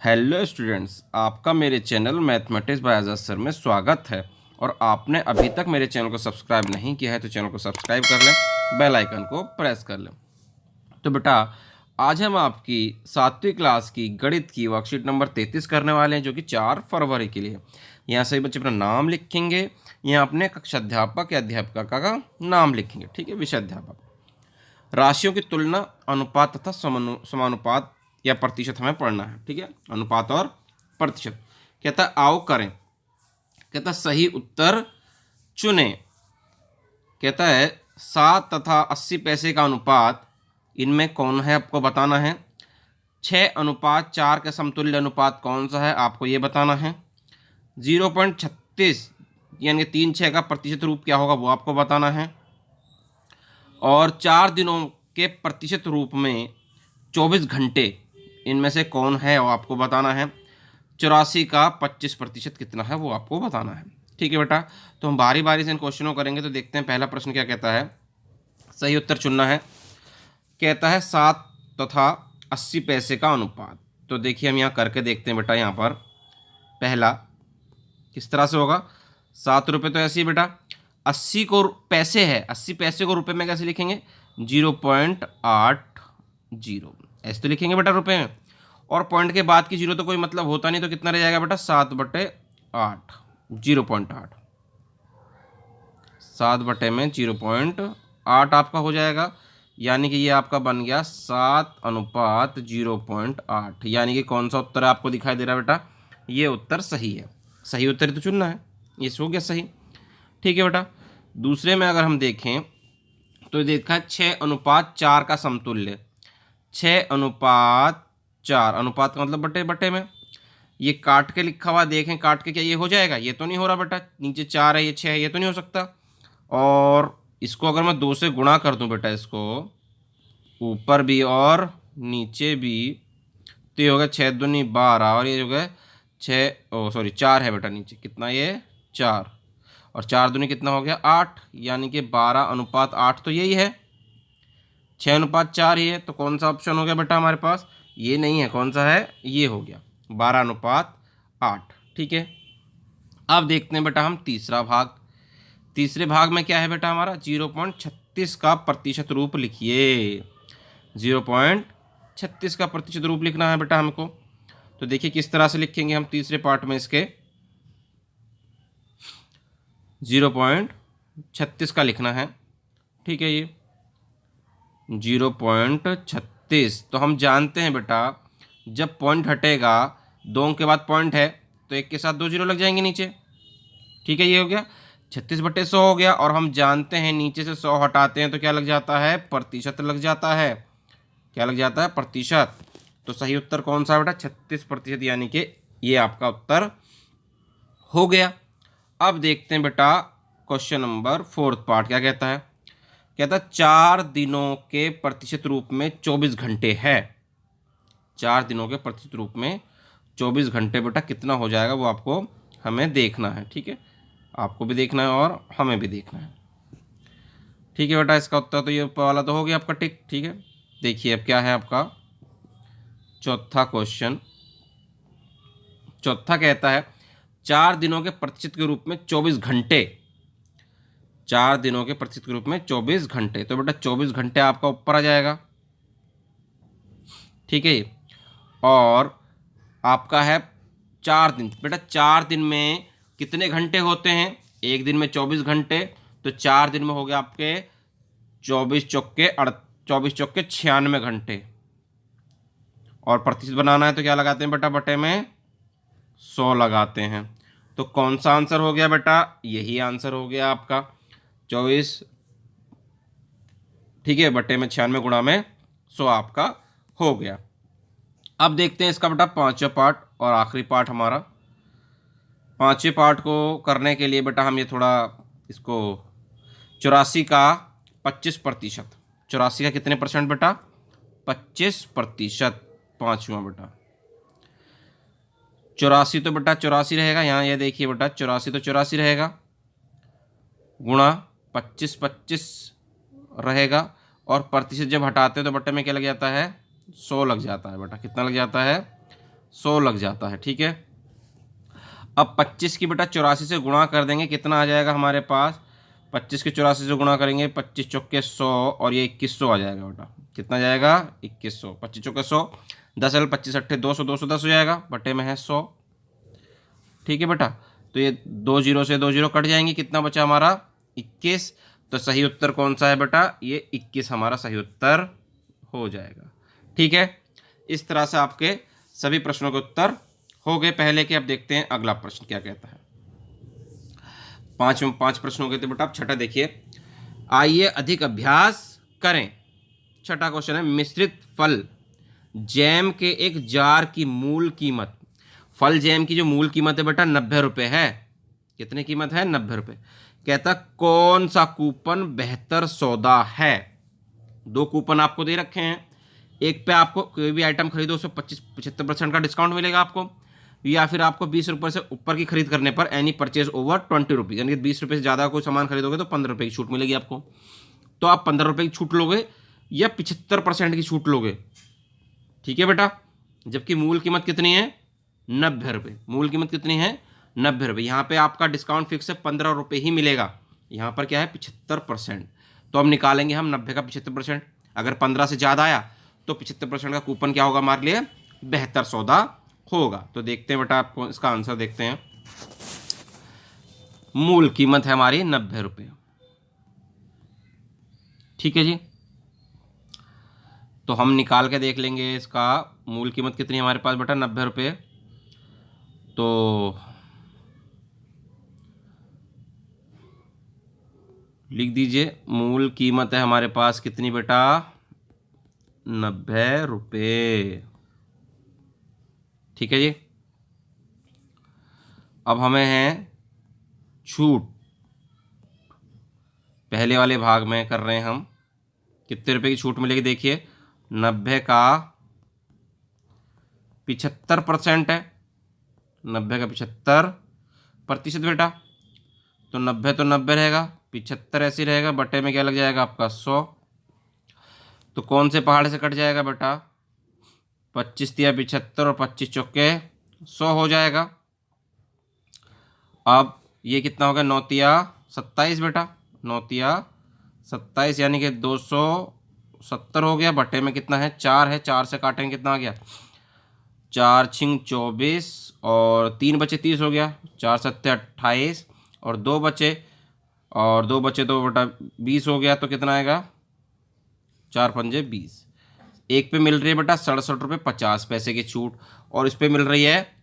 Hello students, आपका मेरे channel mathematics bye आजाद sir में स्वागत है। और आपने अभी तक मेरे चैनल को सब्सक्राइब नहीं किया है तो चैनल को सब्सक्राइब कर लें, बेल आइकन को प्रेस कर लें। तो बेटा, आज हम आपकी 7वीं क्लास की गणित की वर्कशीट नंबर 33 करने वाले हैं, जो कि 4 फरवरी के लिए। यहाँ सभी बच्चे अपना नाम लिखेंगे, यहाँ अपने कक्षाध्यापक या अध्यापिका का नाम लिखेंगे। ठीक है, विषयाध्यापक। राशियों की तुलना, अनुपात तथा समानुपात या प्रतिशत हमें पढ़ना है। ठीक है, अनुपात और प्रतिशत। कहता है आओ करें। कहता है सही उत्तर चुने। कहता है 7 तथा 80 पैसे का अनुपात इनमें कौन है, आपको बताना है। 6:4 के समतुल्य अनुपात कौन सा है, आपको ये बताना है। 0.36 यानी 3/6 का प्रतिशत रूप क्या होगा, वो आपको बताना है। और 4 दिनों के प्रतिशत रूप में 24 घंटे इनमें से कौन है, वो आपको बताना है। 84 का 25% कितना है, वो आपको बताना है। ठीक है बेटा, तो हम बारी बारी से इन क्वेश्चनों करेंगे। तो देखते हैं पहला प्रश्न क्या कहता है। सही उत्तर चुनना है। कहता है 7 तथा 80 पैसे का अनुपात। तो देखिए हम यहाँ करके देखते हैं बेटा। यहाँ पर पहला किस तरह से होगा। 7 रुपये तो ऐसे ही बेटा, 80 को पैसे है, 80 पैसे को रुपये में कैसे लिखेंगे, 0.80 ऐसे तो लिखेंगे बेटा रुपये में। और पॉइंट के बाद की जीरो तो कोई मतलब होता नहीं, तो कितना रह जाएगा बेटा, 7/8, 0.8। 7/0.8 आपका हो जाएगा। यानी कि ये आपका बन गया 7:0.8। यानी कि कौन सा उत्तर आपको दिखाई दे रहा है बेटा, ये उत्तर सही है। सही उत्तर ही तो चुनना है, ये हो गया सही। ठीक है बेटा, दूसरे में अगर हम देखें तो देखा 6:4 का समतुल्य। 6:4, अनुपात का मतलब बटे बटे में। ये काट के लिखा हुआ, देखें काट के क्या ये हो जाएगा, ये तो नहीं हो रहा बेटा। नीचे 4 है, ये 6 है, ये तो नहीं हो सकता। और इसको अगर मैं 2 से गुणा कर दूं बेटा, इसको ऊपर भी और नीचे भी, तो ये हो गया 6 दूनी 12। और ये हो गया 4 है बेटा नीचे, कितना ये 4। और 4 दूनी कितना हो गया 8, यानी कि 12:8 तो यही है। 6:4 ही है, तो कौन सा ऑप्शन हो गया बेटा हमारे पास, ये नहीं है। कौन सा है, ये हो गया 12:8। ठीक है, अब देखते हैं बेटा हम तीसरा भाग। तीसरे भाग में क्या है बेटा हमारा, 0.36 का प्रतिशत रूप लिखिए। 0.36 का प्रतिशत रूप लिखना है बेटा हमको। तो देखिए किस तरह से लिखेंगे हम तीसरे पार्ट में इसके। 0.36 का लिखना है। ठीक है, ये 0.36। तो हम जानते हैं बेटा, जब पॉइंट हटेगा, 2 के बाद पॉइंट है तो 1 के साथ 2 जीरो लग जाएंगे नीचे। ठीक है, ये हो गया 36/100 हो गया। और हम जानते हैं नीचे से 100 हटाते हैं तो क्या लग जाता है, प्रतिशत लग जाता है। क्या लग जाता है, प्रतिशत। तो सही उत्तर कौन सा बेटा, 36%। यानी कि ये आपका उत्तर हो गया। अब देखते हैं बेटा क्वेश्चन नंबर 4 पार्ट क्या कहता है। कहता है 4 दिनों के प्रतिशत रूप में 24 घंटे है। 4 दिनों के प्रतिशत रूप में 24 घंटे बेटा कितना हो जाएगा, वो आपको हमें देखना है। ठीक है, आपको भी देखना है और हमें भी देखना है। ठीक है बेटा, इसका उत्तर तो ये ऊपर वाला तो हो गया आपका टिक। ठीक है, देखिए अब क्या है आपका चौथा क्वेश्चन। चौथा कहता है 4 दिनों के प्रतिशत के रूप में 24 घंटे। 4 दिनों के प्रतिशत के रूप में 24 घंटे। तो बेटा 24 घंटे आपका ऊपर आ जाएगा। ठीक है, और आपका है 4 दिन। बेटा 4 दिन में कितने घंटे होते हैं, एक दिन में 24 घंटे। तो 4 दिन में हो गया आपके 24 चौके 96 घंटे। और प्रतिशत बनाना है तो क्या लगाते हैं बेटा, बटे में 100 लगाते हैं। तो कौन सा आंसर हो गया बेटा, यही आंसर हो गया आपका 24। ठीक है, बटे में 96 गुणा में 100 आपका हो गया। अब देखते हैं इसका बेटा 5वां पार्ट और आखिरी पार्ट हमारा। 5वें पार्ट को करने के लिए बेटा हम ये थोड़ा इसको 84 का 25%। 84 का कितने परसेंट बेटा, 25%। 5वां बेटा 84 तो बेटा 84 रहेगा। यहाँ ये देखिए बेटा 84 तो 84 रहेगा, गुणा 25 रहेगा। और प्रतिशत जब हटाते हैं तो बट्टे में क्या लग जाता है, 100 लग जाता है बेटा। कितना लग जाता है, 100 लग जाता है। ठीक है, अब 25 की बेटा 84 से गुणा कर देंगे, कितना आ जाएगा हमारे पास, 25 के 84 से गुणा करेंगे, 25 चौके 100 और ये 2100 आ जाएगा बेटा। कितना जाएगा, 2100, 25 चौके 100, 10 अल 25 अट्ठे 200, 210 हो जाएगा, बटे में है 100। ठीक है बेटा, तो ये 2 जीरो से 2 जीरो कट जाएंगे, कितना बचा हमारा 21। तो सही उत्तर कौन सा है बेटा, ये 21 हमारा सही उत्तर हो जाएगा। ठीक है, इस तरह से आपके सभी प्रश्नों के उत्तर हो गए पहले के। अब देखते हैं अगला प्रश्न क्या कहता है। पांच प्रश्न हो गए थे बेटा। अब छठा देखिए, आइए अधिक अभ्यास करें। छठा क्वेश्चन है, मिश्रित फल जैम के एक जार की मूल कीमत, फल जैम की जो मूल कीमत है बेटा 90 रुपये है। कितनी कीमत है, 90 रुपये। कहता कौन सा कूपन बेहतर सौदा है। दो कूपन आपको दे रखे हैं, एक पे आपको कोई भी आइटम खरीदो उस पर 75% का डिस्काउंट मिलेगा आपको, या फिर आपको 20 रुपये से ऊपर की खरीद करने पर एनी परचेज ओवर 20 रुपीज़, यानी कि 20 रुपये से ज़्यादा कोई सामान खरीदोगे तो 15 रुपये की छूट मिलेगी आपको। तो आप 15 रुपये की छूट लोगे या 75% की छूट लोगे। ठीक है बेटा, जबकि मूल कीमत कितनी है, 90 रुपये। मूल कीमत कितनी है, 90 रुपये। यहाँ पे आपका डिस्काउंट फिक्स है, 15 रुपये ही मिलेगा। यहाँ पर क्या है, 75%। तो अब निकालेंगे हम 90 का 75%। अगर 15 से ज़्यादा आया तो 75% का कूपन क्या होगा हमारे लिए, बेहतर सौदा होगा। तो देखते हैं बेटा, आपको इसका आंसर देखते हैं। मूल कीमत है हमारी 90 रुपये। ठीक है जी, तो हम निकाल के देख लेंगे इसका मूल कीमत कितनी है हमारे पास बेटा, 90 रुपये। तो लिख दीजिए, मूल कीमत है हमारे पास कितनी बेटा, 90 रुपये। ठीक है जी, अब हमें है छूट। पहले वाले भाग में कर रहे हैं हम, कितने रुपए की छूट मिलेगी, देखिए 90 का 75% है, 90 का 75% बेटा। तो 90 तो 90 रहेगा, 75 ऐसे रहेगा, बटे में क्या लग जाएगा आपका 100। तो कौन से पहाड़ से कट जाएगा बेटा, 25 तिया 75 और 25 चौके 100 हो जाएगा। अब ये कितना हो गया, 9 तिया 27 बेटा, 9 तिया 27 यानी कि 270 हो गया, बटे में कितना है 4 है, 4 से काटेंगे कितना आ गया, 4 छिंग 24 और 3 बचे 30 हो गया, 4 सत्ते 28 और 2 बचे, और 2 बचे तो बेटा 20 हो गया। तो कितना आएगा, 4 पंजे 20। एक पे मिल रही है बेटा 67 रुपये 50 पैसे की छूट, और इस पे मिल रही है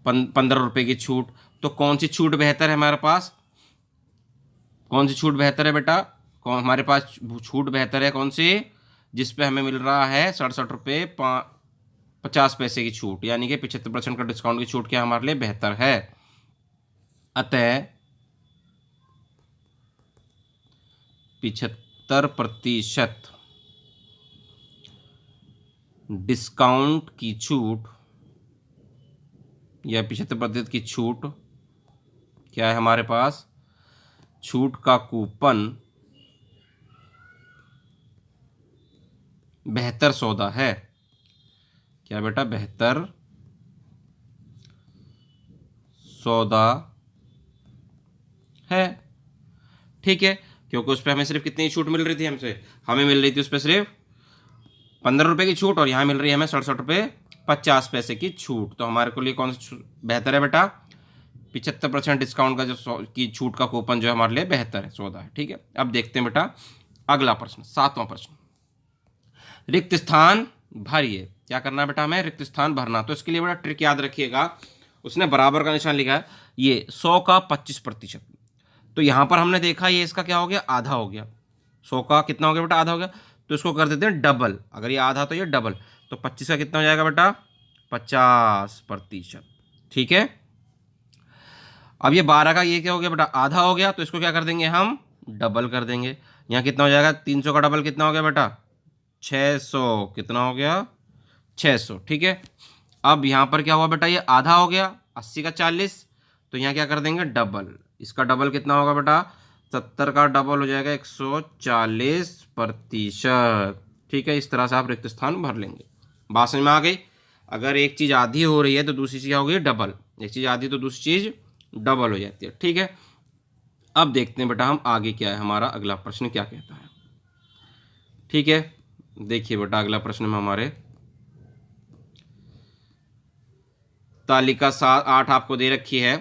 15 रुपये की छूट। तो कौन सी छूट बेहतर है हमारे पास, कौन सी छूट बेहतर है बेटा, कौन हमारे पास छूट बेहतर है, कौन सी, जिस पे हमें मिल रहा है 67 रुपये 50 पैसे की छूट, यानी कि 75% का डिस्काउंट की छूट क्या हमारे लिए बेहतर है। अतः 75% डिस्काउंट की छूट या 75% की छूट क्या है हमारे पास, छूट का कूपन बेहतर सौदा है। क्या बेटा, बेहतर सौदा है। ठीक है, क्योंकि उस पर हमें सिर्फ कितनी छूट मिल रही थी, हमें मिल रही थी उस पर सिर्फ 15 रुपये की छूट, और यहाँ मिल रही है हमें 67 रुपये 50 पैसे की छूट। तो हमारे को लिए कौन सी बेहतर है बेटा, 75% डिस्काउंट का जो की छूट का कूपन जो है हमारे लिए बेहतर है, सौदा है। ठीक है, अब देखते हैं बेटा अगला प्रश्न, 7वां प्रश्न। रिक्त स्थान भरिए। क्या करना है बेटा, हमें रिक्त स्थान भरना। तो इसके लिए बेटा ट्रिक याद रखिएगा, उसने बराबर का निशान लिखा है, ये 100 का 25%। तो यहाँ पर हमने देखा ये इसका क्या हो गया, आधा हो गया। 100 का कितना हो गया बेटा, आधा हो गया। तो इसको कर देते हैं डबल, अगर ये आधा तो ये डबल। तो 25 का कितना हो जाएगा बेटा, 50%। ठीक है, अब ये 12 का ये क्या हो गया बेटा, आधा हो गया। तो इसको क्या कर देंगे हम, डबल कर देंगे। यहाँ कितना हो जाएगा, 300 का डबल कितना हो गया बेटा, 600। कितना हो गया, 600। ठीक है, अब यहाँ पर क्या हुआ बेटा, ये आधा हो गया, 80 का 40। तो यहाँ क्या कर देंगे, डबल। इसका डबल कितना होगा बेटा, 70 का डबल हो जाएगा 140%। ठीक है, इस तरह से आप रिक्त स्थान भर लेंगे। बात समझ में आ गई। अगर एक चीज़ आधी हो रही है तो दूसरी चीज़ क्या होगी, डबल। एक चीज़ आधी तो दूसरी चीज़ डबल हो जाती है। ठीक है, अब देखते हैं बेटा हम आगे क्या है, हमारा अगला प्रश्न क्या कहता है। ठीक है, देखिए बेटा अगला प्रश्न में हमारे तालिका 8 आपको दे रखी है।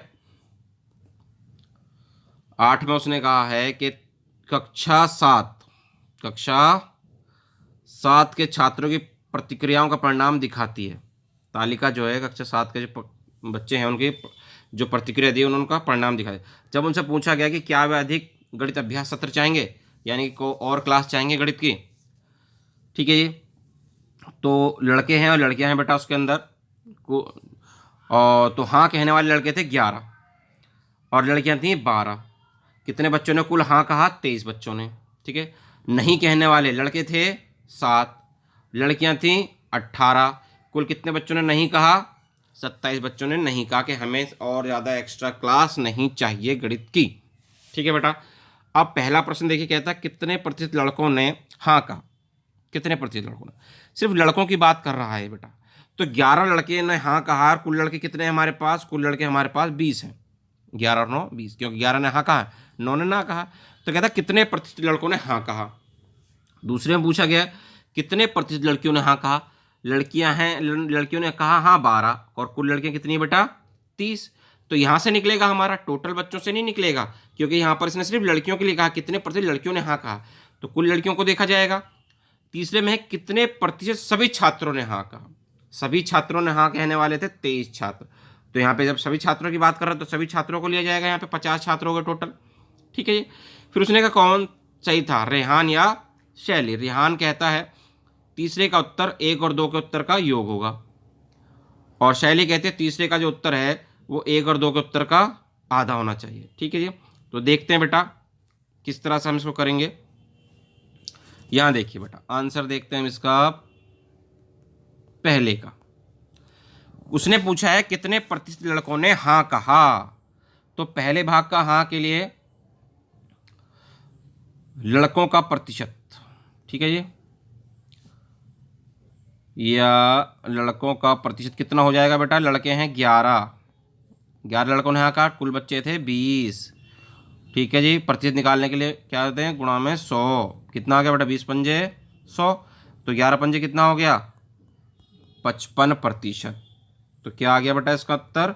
8 में उसने कहा है कि कक्षा सात के छात्रों की प्रतिक्रियाओं का परिणाम दिखाती है। तालिका जो है कक्षा 7 के जो बच्चे हैं उनकी जो प्रतिक्रिया दी उन्होंने उनका परिणाम दिखाया। जब उनसे पूछा गया कि क्या वे अधिक गणित अभ्यास सत्र चाहेंगे, यानी कि को और क्लास चाहेंगे गणित की। ठीक है जी, तो लड़के हैं और लड़कियां हैं बेटा उसके अंदर को, और तो हाँ कहने वाले लड़के थे 11 और लड़कियां थी 12। कितने बच्चों ने कुल हाँ कहा, 23 बच्चों ने। ठीक है, नहीं कहने वाले लड़के थे 7, लड़कियां थी 18। कुल कितने बच्चों ने नहीं कहा, 27 बच्चों ने नहीं कहा कि हमें और ज़्यादा एक्स्ट्रा क्लास नहीं चाहिए गणित की। ठीक है बेटा, अब पहला प्रश्न देखिए, कहता है कितने प्रतिशत लड़कों ने हाँ कहा। कितने प्रतिशत लड़कों ने, सिर्फ लड़कों की बात कर रहा है बेटा। तो 11 लड़के ने हाँ कहा और कुल लड़के कितने हैं हमारे पास, कुल लड़के हमारे पास 20 हैं। 11 और 9 20, क्योंकि 11 ने हाँ कहा, 9 ने ना कहा। तो कहता कितने प्रतिशत लड़कों ने हाँ कहा। दूसरे में पूछा गया कितने प्रतिशत लड़कियों ने हाँ कहा। लड़कियां हैं, लड़कियों ने कहा हाँ 12 और कुल लड़कियां कितनी है बेटा 30। तो यहाँ से निकलेगा हमारा, टोटल बच्चों से नहीं निकलेगा, क्योंकि यहाँ पर इसने सिर्फ लड़कियों के लिए कहा कितने प्रतिशत लड़कियों ने हाँ कहा, तो कुल लड़कियों को देखा जाएगा। तीसरे में है कितने प्रतिशत सभी छात्रों ने हाँ कहा। सभी छात्रों ने हाँ कहने वाले थे 23 छात्र। तो यहाँ पे जब सभी छात्रों की बात कर रहे हैं तो सभी छात्रों को लिया जाएगा, यहाँ पे 50 छात्र हो गए टोटल। ठीक है जी, फिर उसने कहा कौन सही था, रेहान या शैली। रेहान कहता है तीसरे का उत्तर 1 और 2 के उत्तर का योग होगा, और शैली कहते हैं तीसरे का जो उत्तर है वो 1 और 2 के उत्तर का आधा होना चाहिए। ठीक है जी, तो देखते हैं बेटा किस तरह से हम इसको करेंगे। यहां देखिए बेटा आंसर देखते हैं हम इसका पहले का। उसने पूछा है कितने प्रतिशत लड़कों ने हाँ कहा, तो पहले भाग का हाँ के लिए लड़कों का प्रतिशत। ठीक है जी, या लड़कों का प्रतिशत कितना हो जाएगा बेटा, लड़के हैं 11 लड़कों ने हाँ कहा, कुल बच्चे थे 20। ठीक है जी, प्रतिशत निकालने के लिए क्या करते हैं, गुणा में 100। कितना आ गया बेटा, 20 पंजे 100, तो 11 पंजे कितना हो गया 55%। तो क्या आ गया बेटा इसका उत्तर,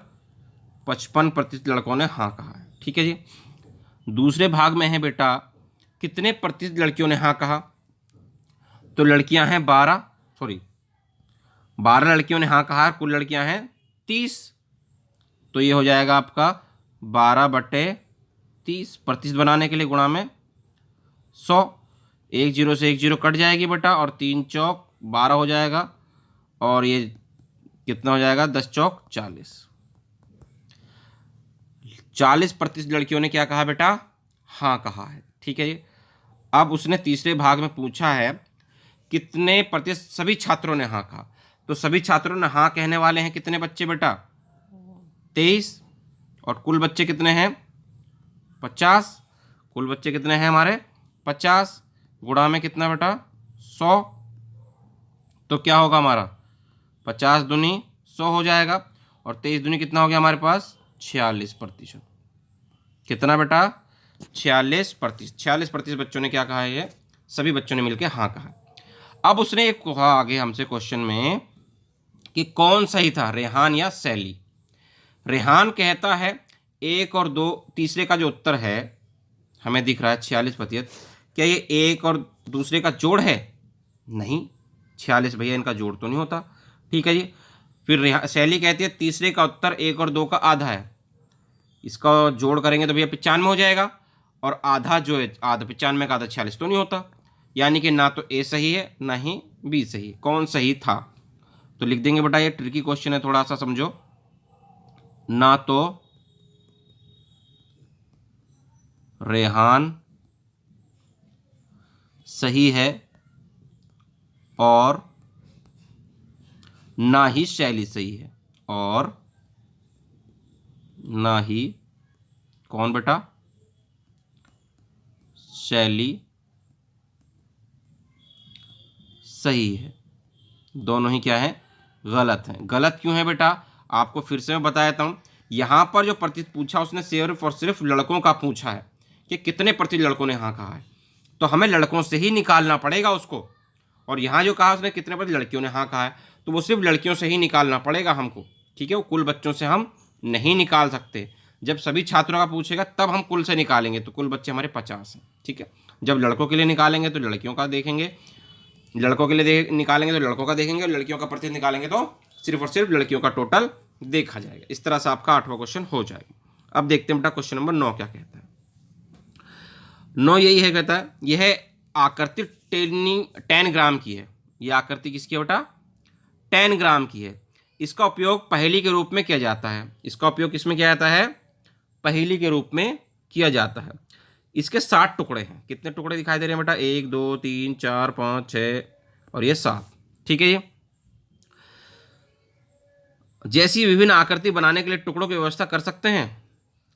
55% लड़कों ने हाँ कहा है। ठीक है जी, दूसरे भाग में है बेटा कितने प्रतिशत लड़कियों ने हाँ कहा। तो लड़कियां हैं 12 लड़कियों ने हाँ कहा, कुल लड़कियां हैं 30। तो ये हो जाएगा आपका 12/30। प्रतिशत बनाने के लिए गुणा में 100, 1 0 से 1 0 कट जाएगी बेटा, और 3 चौक 12 हो जाएगा, और ये कितना हो जाएगा 10 चौक 40। 40% लड़कियों ने क्या कहा बेटा, हाँ कहा है। ठीक है जी, अब उसने तीसरे भाग में पूछा है कितने प्रतिशत सभी छात्रों ने हाँ कहा। तो सभी छात्रों ने हाँ कहने वाले हैं कितने बच्चे बेटा 23, और कुल बच्चे कितने हैं 50। कुल बच्चे कितने हैं हमारे 50, गुणा में कितना बेटा 100। तो क्या होगा हमारा 50 दूनी 100 हो जाएगा, और 23 दूनी कितना हो गया हमारे पास 46%। कितना बेटा 46%। 46% बच्चों ने क्या कहा है, ये सभी बच्चों ने मिलकर हाँ कहा। अब उसने एक कहा आगे हमसे क्वेश्चन में कि कौन सही था, रेहान या शैली। रेहान कहता है 1 और 2, तीसरे का जो उत्तर है हमें दिख रहा है 46%। क्या ये 1 और दूसरे का जोड़ है, नहीं 46 भैया इनका जोड़ तो नहीं होता। ठीक है जी, फिर शैली कहती है तीसरे का उत्तर 1 और 2 का आधा है, इसका जोड़ करेंगे तो भैया 95 हो जाएगा, और आधा जो है आधा 95 का आधा 46 तो नहीं होता, यानी कि ना तो ए सही है ना ही बी सही। कौन सही था, तो लिख देंगे बेटा, ये ट्रिकी क्वेश्चन है थोड़ा सा समझो। ना तो रेहान सही है और ना ही शैली सही है, और ना ही कौन बेटा शैली सही है। दोनों ही क्या है गलत हैं। गलत क्यों है बेटा, आपको फिर से मैं बता देता हूँ। यहाँ पर जो प्रतिशत पूछा उसने सिर्फ और सिर्फ लड़कों का पूछा है कि कितने प्रतिशत लड़कों ने हाँ कहा है, तो हमें लड़कों से ही निकालना पड़ेगा उसको। और यहाँ जो कहा उसने कितने प्रतिशत लड़कियों ने हाँ कहा है, तो वो सिर्फ लड़कियों से ही निकालना पड़ेगा हमको, ठीक है। वो कुल बच्चों से हम नहीं निकाल सकते। जब सभी छात्रों का पूछेगा तब हम कुल से निकालेंगे, तो कुल बच्चे हमारे 50 हैं, ठीक है। जब लड़कों के लिए निकालेंगे तो लड़कियों का देखेंगे, लड़कों के लिए निकालेंगे तो लड़कों का देखेंगे, और लड़कियों का प्रतिशत निकालेंगे तो सिर्फ और सिर्फ लड़कियों का टोटल देखा जाएगा। इस तरह से आपका 8वां क्वेश्चन हो जाएगा। अब देखते हैं बेटा क्वेश्चन नंबर 9 क्या कहता है। 9 यही है, कहता है यह आकृति 10 ग्राम की है। यह आकृति किसकी है बेटा, 10 ग्राम की है। इसका उपयोग पहेली के रूप में किया जाता है। इसका उपयोग किसमें किया जाता है, पहेली के रूप में किया जाता है। इसके 60 टुकड़े हैं। कितने टुकड़े दिखाई दे रहे हैं बेटा, 1 2 3 4 5 6 और ये 7, ठीक है। ये जैसी विभिन्न आकृति बनाने के लिए टुकड़ों की व्यवस्था कर सकते हैं।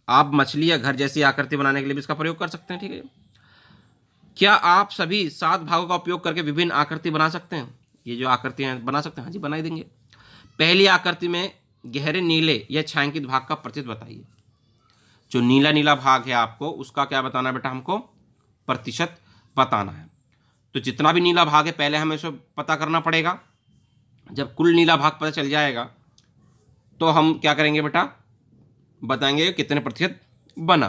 आप मछली या घर जैसी आकृति बनाने के लिए भी इसका प्रयोग कर सकते हैं, ठीक है। क्या आप सभी 7 भागों का उपयोग करके विभिन्न आकृति बना सकते हैं। ये जो आकृतियां बना सकते हैं, हाँ जी बना ही देंगे। पहली आकृति में गहरे नीले या छायांकित भाग का प्रतिशत बताइए। जो नीला नीला भाग है आपको उसका क्या बताना है बेटा, हमको प्रतिशत बताना है। तो जितना भी नीला भाग है पहले हमें इसको पता करना पड़ेगा। जब कुल नीला भाग पता चल जाएगा तो हम क्या करेंगे बेटा, बताएंगे कितने प्रतिशत बना,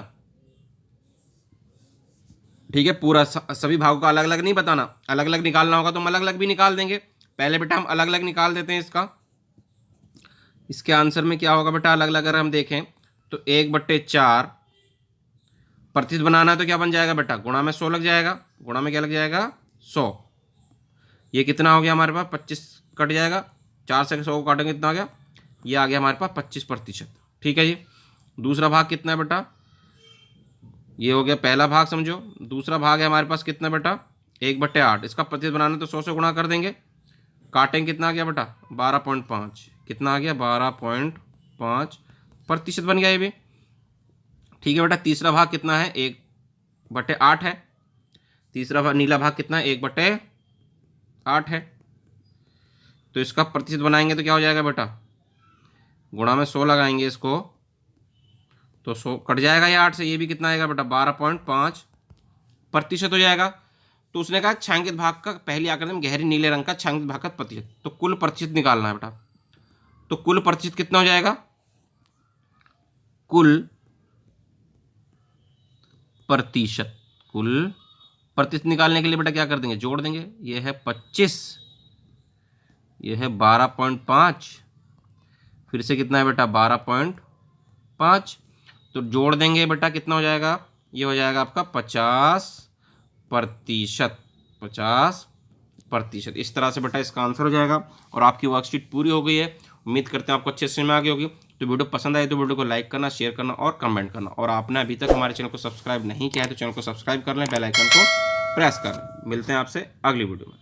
ठीक है। पूरा सभी भागों का अलग अलग नहीं बताना, अलग अलग निकालना होगा तो हम अलग अलग भी निकाल देंगे। पहले बेटा हम अलग अलग निकाल देते हैं इसका। इसके आंसर में क्या होगा बेटा, अलग अलग अगर हम देखें तो 1/4 प्रतिशत बनाना है तो क्या बन जाएगा बेटा, गुणा में 100 लग जाएगा। गुणा में क्या लग जाएगा, 100। ये कितना हो गया हमारे पास, 25 कट जाएगा। 4 से 100 को काटेंगे कितना आ गया, ये आ गया हमारे पास 25%, ठीक है जी। दूसरा भाग कितना है बेटा, ये हो गया पहला भाग समझो। दूसरा भाग है हमारे पास कितना बेटा, 1/8। इसका प्रतिशत बनाना तो 100 से गुणा कर देंगे, काटेंगे कितना आ गया बेटा, 12.5। कितना आ गया, 12.5% बन गया ये भी, ठीक है बेटा। तीसरा भाग कितना है, 1/8 है। तीसरा भाग नीला भाग कितना है, 1/8 है। तो इसका प्रतिशत बनाएंगे तो क्या हो जाएगा बेटा, गुणा में 100 लगाएंगे इसको तो 100 कट जाएगा ये 8 से। ये भी कितना आएगा बेटा, 12.5% हो जाएगा। तो उसने कहा छायांकित भाग का पहली आकृति में गहरी नीले रंग का छायांकित भाग का प्रतिशत, तो कुल प्रतिशत निकालना है बेटा। तो कुल प्रतिशत कितना हो जाएगा, कुल प्रतिशत निकालने के लिए बेटा क्या कर देंगे, जोड़ देंगे। ये है 25, ये है 12.5, फिर से कितना है बेटा, 12.5। तो जोड़ देंगे बेटा कितना हो जाएगा, ये हो जाएगा आपका 50%। इस तरह से बेटा इसका आंसर हो जाएगा। और आपकी वर्कशीट पूरी हो गई है। उम्मीद करते हैं आपको अच्छे से समझ में आ गई होगी। तो वीडियो पसंद आए तो वीडियो को लाइक करना, शेयर करना और कमेंट करना। और आपने अभी तक हमारे चैनल को सब्सक्राइब नहीं किया है तो चैनल को सब्सक्राइब कर लें, बेल आइकन को प्रेस कर लें। मिलते हैं आपसे अगली वीडियो में।